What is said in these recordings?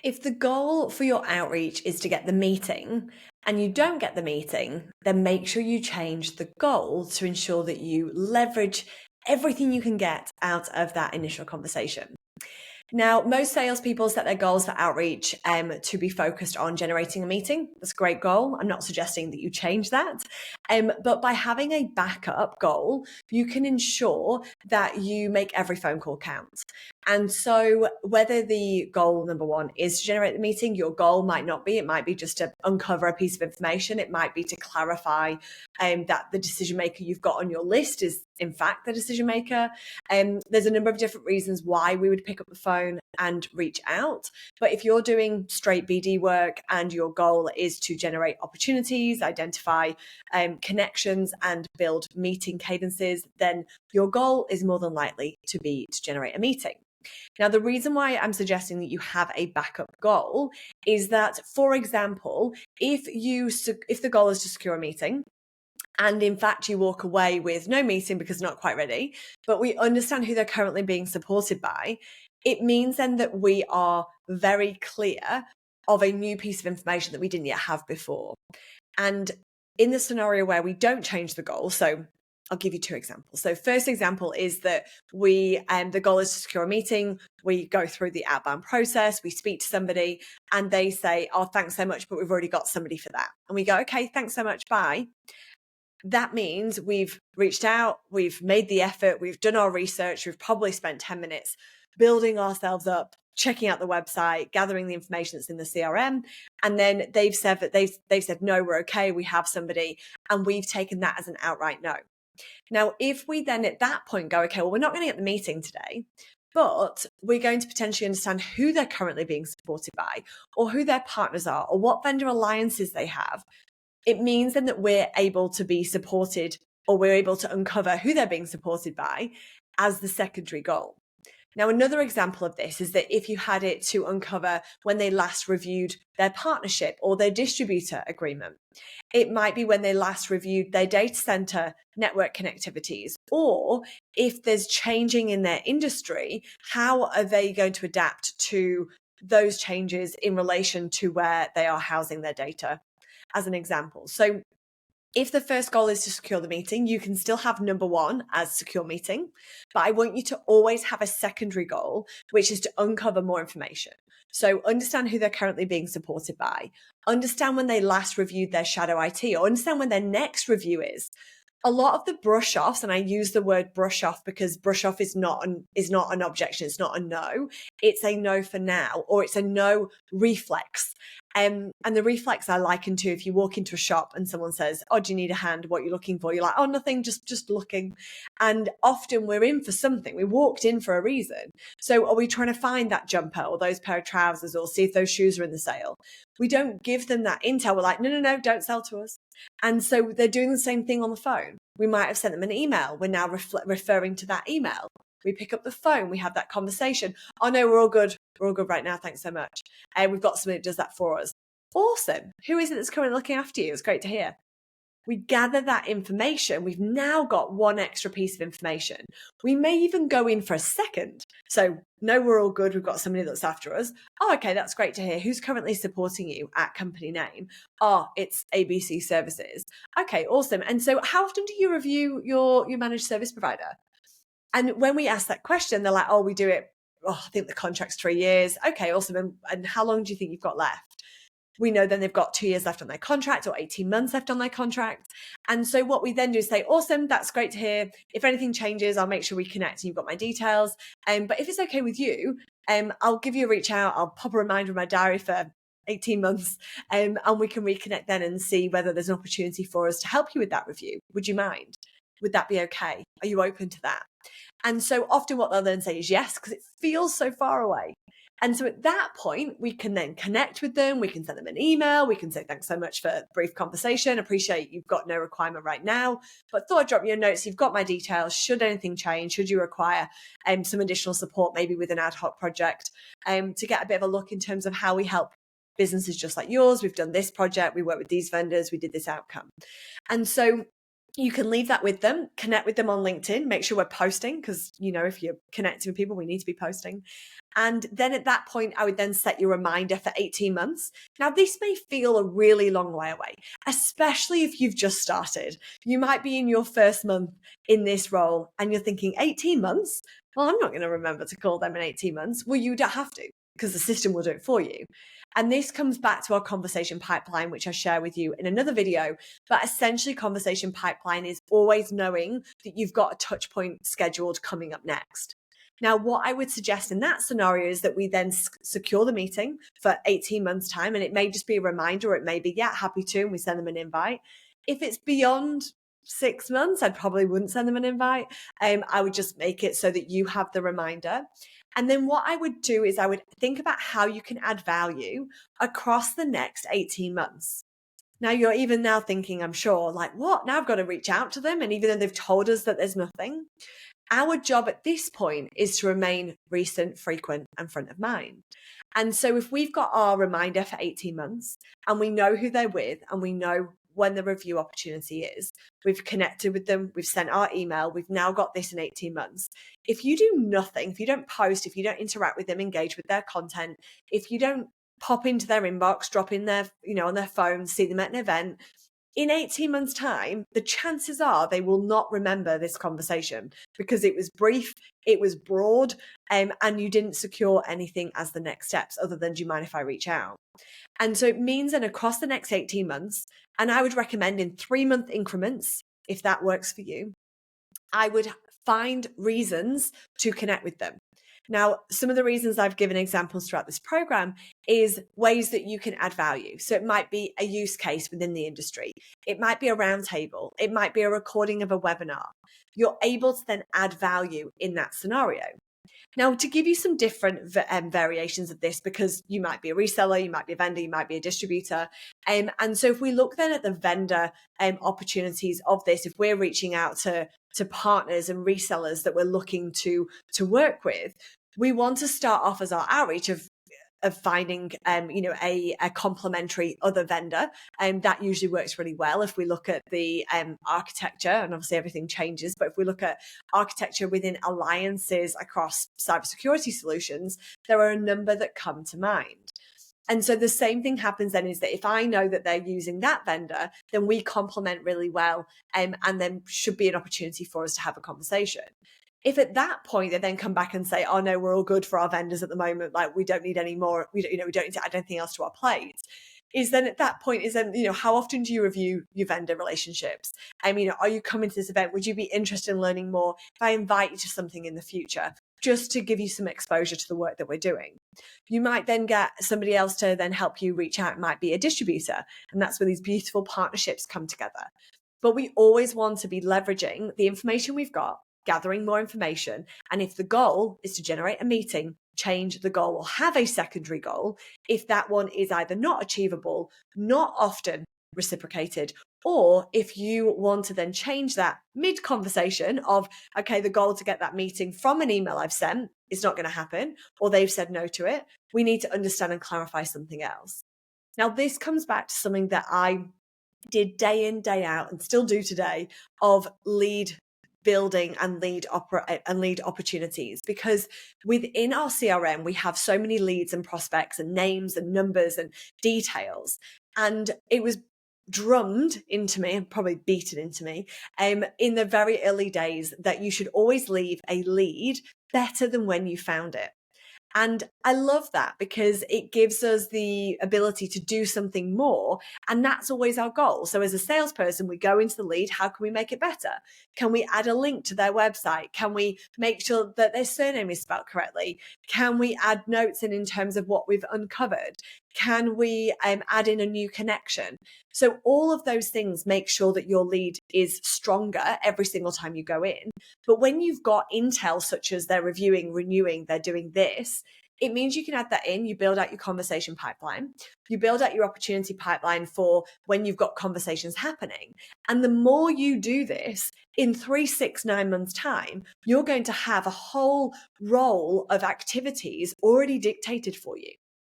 If the goal for your outreach is to get the meeting and you don't get the meeting, then make sure you change the goal to ensure that you leverage everything you can get out of that initial conversation. Now, most salespeople set their goals for outreach to be focused on generating a meeting. That's a great goal. I'm not suggesting that you change that. But by having a backup goal, you can ensure that you make every phone call count. And so whether the goal number one is to generate the meeting, your goal might not be. It might be just to uncover a piece of information. It might be to clarify that the decision maker you've got on your list is in fact the decision maker. There's a number of different reasons why we would pick up the phone and reach out. But if you're doing straight BD work and your goal is to generate opportunities, identify connections and build meeting cadences, then your goal is more than likely to be to generate a meeting. Now, the reason why I'm suggesting that you have a backup goal is that, for example, if the goal is to secure a meeting, and in fact, you walk away with no meeting because not quite ready, but we understand who they're currently being supported by, it means then that we are very clear of a new piece of information that we didn't yet have before. And in the scenario where we don't change the goal, so I'll give you two examples. So first example is that the goal is to secure a meeting. We go through the outbound process. We speak to somebody and they say, oh, thanks so much, but we've already got somebody for that. And we go, okay, thanks so much. Bye. That means we've reached out, we've made the effort, we've done our research, we've probably spent 10 minutes building ourselves up, checking out the website, gathering the information that's in the CRM. And then they've said that they've said, no, we're okay, we have somebody, and we've taken that as an outright no. Now, if we then at that point go, okay, well, we're not going to get the meeting today, but we're going to potentially understand who they're currently being supported by, or who their partners are, or what vendor alliances they have, it means then that we're able to be supported, or we're able to uncover who they're being supported by as the secondary goal. Now, another example of this is that if you had it to uncover when they last reviewed their partnership or their distributor agreement, it might be when they last reviewed their data center network connectivities, or if there's changing in their industry, how are they going to adapt to those changes in relation to where they are housing their data, as an example. So if the first goal is to secure the meeting, you can still have number one as secure meeting, but I want you to always have a secondary goal, which is to uncover more information. So understand who they're currently being supported by, understand when they last reviewed their shadow IT, or understand when their next review is. A lot of the brush offs, and I use the word brush off because brush off is not an objection. It's not a no. It's a no for now, or it's a no reflex. And the reflex I liken to if you walk into a shop and someone says, oh, do you need a hand? What are you looking for? You're like, oh, nothing, just looking. And often we're in for something. We walked in for a reason. So are we trying to find that jumper or those pair of trousers or see if those shoes are in the sale? We don't give them that intel. We're like, no, don't sell to us. And so they're doing the same thing on the phone. We might have sent them an email. We're now referring to that email. We pick up the phone. We have that conversation. Oh, no, we're all good. We're all good right now. Thanks so much. We've got somebody that does that for us. Awesome. Who is it that's currently looking after you? It's great to hear. We gather that information. We've now got one extra piece of information. We may even go in for a second. So, no, we're all good. We've got somebody that's after us. Oh, okay, that's great to hear. Who's currently supporting you at company name? Oh, it's ABC Services. Okay, awesome. And so how often do you review your managed service provider? And when we ask that question, they're like, oh, we do it. Oh, I think the contract's 3 years. Okay, awesome. And how long do you think you've got left? We know then they've got 2 years left on their contract or 18 months left on their contract. And so what we then do is say, awesome, that's great to hear. If anything changes, I'll make sure we connect and you've got my details. But if it's okay with you, I'll give you a reach out. I'll pop a reminder in my diary for 18 months and we can reconnect then and see whether there's an opportunity for us to help you with that review. Would you mind? Would that be okay? Are you open to that? And so often what they'll then say is yes, because it feels so far away. And so at that point, we can then connect with them. We can send them an email. We can say, thanks so much for a brief conversation. Appreciate you've got no requirement right now, but thought I'd drop you a note so you've got my details. Should anything change, should you require some additional support, maybe with an ad hoc project, to get a bit of a look in terms of how we help businesses just like yours. We've done this project. We work with these vendors. We did this outcome. And so You can leave that with them, connect with them on LinkedIn, make sure we're posting because, if you're connecting with people, we need to be posting. And then at that point, I would then set your reminder for 18 months. Now, this may feel a really long way away, especially if you've just started. You might be in your first month in this role and you're thinking 18 months? Well, I'm not going to remember to call them in 18 months. Well, you don't have to because the system will do it for you. And this comes back to our conversation pipeline, which I share with you in another video. But essentially, conversation pipeline is always knowing that you've got a touch point scheduled coming up next. Now, what I would suggest in that scenario is that we then secure the meeting for 18 months' time. And it may just be a reminder, or it may be, yeah, happy to, and we send them an invite. If it's beyond 6 months, I probably wouldn't send them an invite. I would just make it so that you have the reminder. And then what I would do is I would think about how you can add value across the next 18 months. Now you're even now thinking, I'm sure, like, what? Now I've got to reach out to them. And even though they've told us that there's nothing, our job at this point is to remain recent, frequent, and front of mind. And so if we've got our reminder for 18 months and we know who they're with and we know when the review opportunity is, we've connected with them, we've sent our email, we've now got this in 18 months. If you do nothing, if you don't post, if you don't interact with them, engage with their content, if you don't pop into their inbox, drop in their, on their phone, see them at an event, in 18 months' time, the chances are they will not remember this conversation because it was brief, it was broad, and you didn't secure anything as the next steps other than, do you mind if I reach out? And so it means that across the next 18 months, and I would recommend in 3-month increments, if that works for you, I would find reasons to connect with them. Now, some of the reasons I've given examples throughout this program is ways that you can add value. So it might be a use case within the industry. It might be a roundtable. It might be a recording of a webinar. You're able to then add value in that scenario. Now, to give you some different variations of this, because you might be a reseller, you might be a vendor, you might be a distributor. And so if we look then at the vendor opportunities of this, if we're reaching out to partners and resellers that we're looking to work with, we want to start off as our outreach of finding, a complementary other vendor. And that usually works really well if we look at the architecture, and obviously everything changes, but if we look at architecture within alliances across cybersecurity solutions, there are a number that come to mind. And so the same thing happens then is that if I know that they're using that vendor, then we complement really well, and then should be an opportunity for us to have a conversation. If at that point they then come back and say, oh no, we're all good for our vendors at the moment, like we don't need any more, we don't need to add anything else to our plate, is then at that point is then, how often do you review your vendor relationships? Are you coming to this event? Would you be interested in learning more if I invite you to something in the future, just to give you some exposure to the work that we're doing? You might then get somebody else to then help you reach out. It might be a distributor, and that's where these beautiful partnerships come together. But we always want to be leveraging the information we've got, gathering more information. And if the goal is to generate a meeting, change the goal or have a secondary goal, if that one is either not achievable, not often reciprocated, or if you want to then change that mid conversation of, okay, the goal to get that meeting from an email I've sent is not going to happen, or they've said no to it, we need to understand and clarify something else. Now, this comes back to something that I did day in, day out, and still do today, of lead building and lead opportunities, because within our CRM we have so many leads and prospects and names and numbers and details, and it was drummed into me and probably beaten into me in the very early days that you should always leave a lead better than when you found it. And I love that because it gives us the ability to do something more. And that's always our goal. So as a salesperson, we go into the lead. How can we make it better? Can we add a link to their website? Can we make sure that their surname is spelled correctly? Can we add notes in terms of what we've uncovered? Can we add in a new connection? So all of those things make sure that your lead is stronger every single time you go in. But when you've got intel such as they're reviewing, renewing, they're doing this, it means you can add that in. You build out your conversation pipeline. You build out your opportunity pipeline for when you've got conversations happening. And the more you do this, in 3, 6, 9 months' time, you're going to have a whole roll of activities already dictated for you.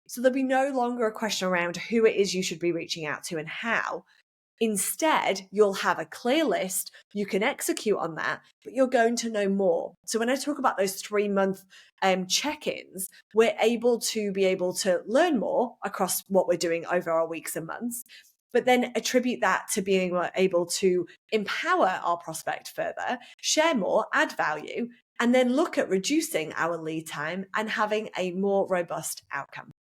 So there'll be no longer a question around who it is you should be reaching out to and how. Instead, you'll have a clear list, you can execute on that, but you're going to know more. So when I talk about those 3-month check-ins, we're able to learn more across what we're doing over our weeks and months, but then attribute that to being able to empower our prospect further, share more, add value, and then look at reducing our lead time and having a more robust outcome.